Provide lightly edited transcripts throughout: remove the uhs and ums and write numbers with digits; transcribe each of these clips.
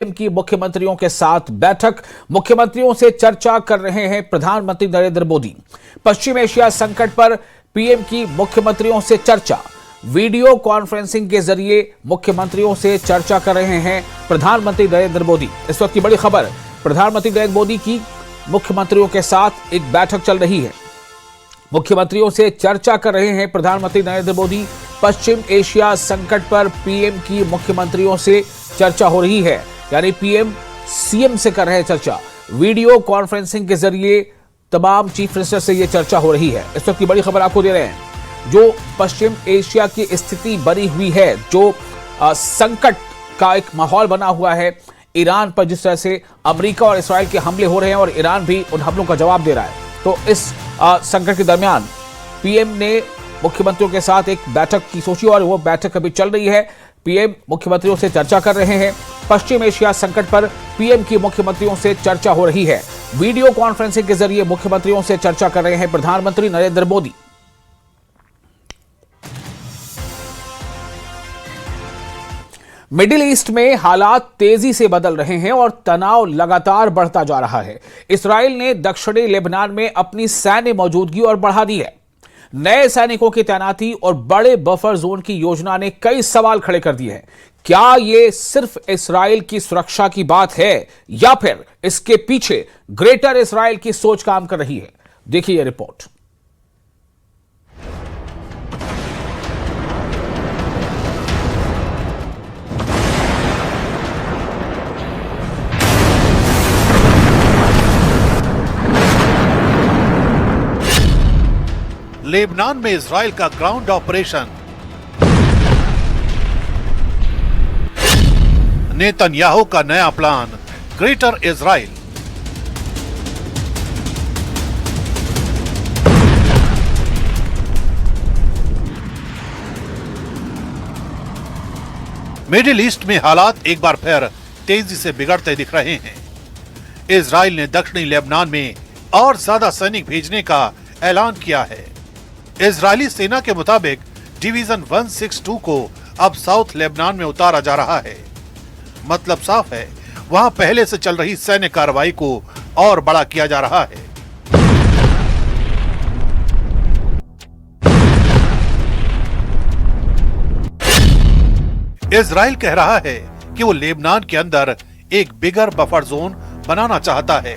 की मुख्यमंत्रियों के साथ बैठक, मुख्यमंत्रियों से चर्चा कर रहे हैं प्रधानमंत्री नरेंद्र मोदी। पश्चिम एशिया संकट पर पीएम की मुख्यमंत्रियों से चर्चा, वीडियो कॉन्फ्रेंसिंग के जरिए मुख्यमंत्रियों से चर्चा कर रहे हैं प्रधानमंत्री नरेंद्र मोदी। इस वक्त की बड़ी खबर, प्रधानमंत्री नरेंद्र मोदी की मुख्यमंत्रियों के साथ एक बैठक चल रही है। मुख्यमंत्रियों से चर्चा कर रहे हैं प्रधानमंत्री नरेंद्र मोदी। पश्चिम एशिया संकट पर पीएम की मुख्यमंत्रियों से चर्चा हो रही है, यानी पीएम सीएम से कर रहे हैं चर्चा। वीडियो कॉन्फ्रेंसिंग के जरिए तमाम चीफ मिनिस्टर से यह चर्चा हो रही है। इस वक्त की बड़ी खबर आपको दे रहे हैं। जो पश्चिम एशिया की स्थिति बनी हुई है, जो संकट का एक माहौल बना हुआ है, ईरान पर जिस तरह से अमेरिका और इस्राएल के हमले हो रहे हैं और ईरान भी उन हमलों का जवाब दे रहा है, तो इस संकट के दरमियान पीएम ने मुख्यमंत्रियों के साथ एक बैठक की सोची और वो बैठक अभी चल रही है। पीएम मुख्यमंत्रियों से चर्चा कर रहे हैं। पश्चिम एशिया संकट पर पीएम की मुख्यमंत्रियों से चर्चा हो रही है। वीडियो कॉन्फ्रेंसिंग के जरिए मुख्यमंत्रियों से चर्चा कर रहे हैं प्रधानमंत्री नरेंद्र मोदी। मिडिल ईस्ट में हालात तेजी से बदल रहे हैं और तनाव लगातार बढ़ता जा रहा है। इस्राएल ने दक्षिणी लेबनान में अपनी सैन्य मौजूदगी और बढ़ा दी है। नए सैनिकों की तैनाती और बड़े बफर जोन की योजना ने कई सवाल खड़े कर दिए हैं। क्या यह सिर्फ इस्राएल की सुरक्षा की बात है या फिर इसके पीछे ग्रेटर इस्राएल की सोच काम कर रही है? देखिए यह रिपोर्ट। लेबनान में इजराइल का ग्राउंड ऑपरेशन, नेतन्याहू का नया plan greater Israel. Middle east में हालात एक बार फिर तेजी से बिगड़ते दिख रहे हैं। इजराइल ने दक्षिणी लेबनान में और ज्यादा सैनिक भेजने का ऐलान किया है। इजरायली सेना के मुताबिक डिवीजन 162 को अब साउथ लेबनान में उतारा जा रहा है। मतलब साफ है, वहां पहले से चल रही सैन्य कार्रवाई को और बड़ा किया जा रहा है। इजराइल कह रहा है कि वो लेबनान के अंदर एक बिगर बफर जोन बनाना चाहता है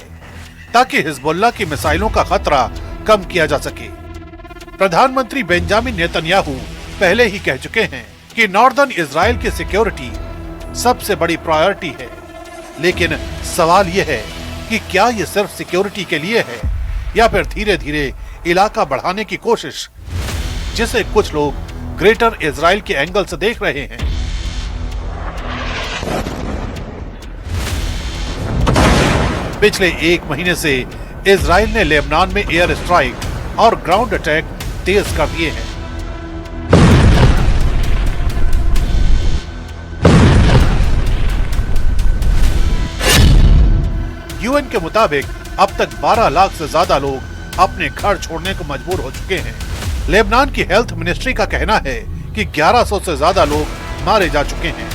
ताकि हिजबुल्लाह की मिसाइलों का खतरा कम किया जा सके। प्रधानमंत्री बेंजामिन नेतन्याहू पहले ही कह चुके हैं कि नॉर्दर्न इजराइल की सिक्योरिटी सबसे बड़ी प्रायोरिटी है। लेकिन सवाल यह है कि क्या ये सिर्फ सिक्योरिटी के लिए है या फिर धीरे धीरे इलाका बढ़ाने की कोशिश, जिसे कुछ लोग ग्रेटर इजराइल के एंगल से देख रहे हैं। पिछले एक महीने से इजराइल ने लेबनान में एयर स्ट्राइक और ग्राउंड अटैक तेज कर दिए हैं। यूएन के मुताबिक अब तक 12 लाख से ज्यादा लोग अपने घर छोड़ने को मजबूर हो चुके हैं। लेबनान की हेल्थ मिनिस्ट्री का कहना है कि 1100 से ज्यादा लोग मारे जा चुके हैं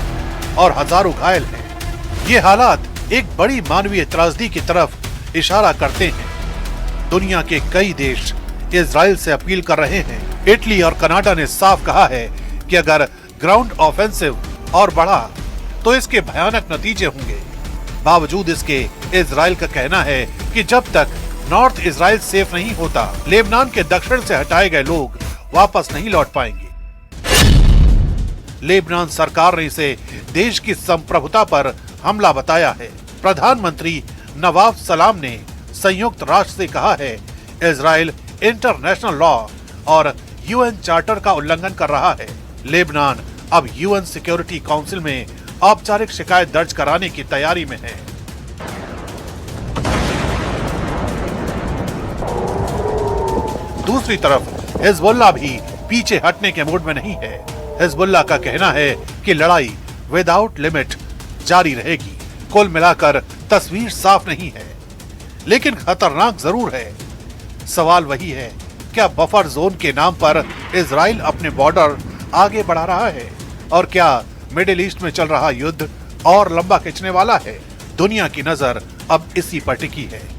और हजारों घायल हैं। ये हालात एक बड़ी मानवीय त्रासदी की तरफ इशारा करते हैं। दुनिया के कई देश इजराइल से अपील कर रहे हैं। इटली और कनाडा ने साफ कहा है कि अगर ग्राउंड ऑफेंसिव और बढ़ा तो इसके भयानक नतीजे होंगे। बावजूद इसके इजराइल का कहना है कि जब तक नॉर्थ इजराइल सेफ नहीं होता, लेबनान के दक्षिण से हटाए गए लोग वापस नहीं लौट पाएंगे। लेबनान सरकार ने इसे देश की संप्रभुता पर हमला बताया है। प्रधानमंत्री नवाब सलाम ने संयुक्त राष्ट्र से कहा है, इजराइल इंटरनेशनल लॉ और यूएन चार्टर का उल्लंघन कर रहा है। लेबनान अब यूएन सिक्योरिटी काउंसिल में औपचारिक शिकायत दर्ज कराने की तैयारी में है। दूसरी तरफ हिजबुल्लाह भी पीछे हटने के मूड में नहीं है। हिजबुल्लाह का कहना है कि लड़ाई विदाउट लिमिट जारी रहेगी। कुल मिलाकर तस्वीर साफ नहीं है, लेकिन खतरनाक जरूर है। सवाल वही है, क्या बफर जोन के नाम पर इजराइल अपने बॉर्डर आगे बढ़ा रहा है? और क्या मिडिल ईस्ट में चल रहा युद्ध और लंबा खींचने वाला है। दुनिया की नजर अब इसी पर टिकी है।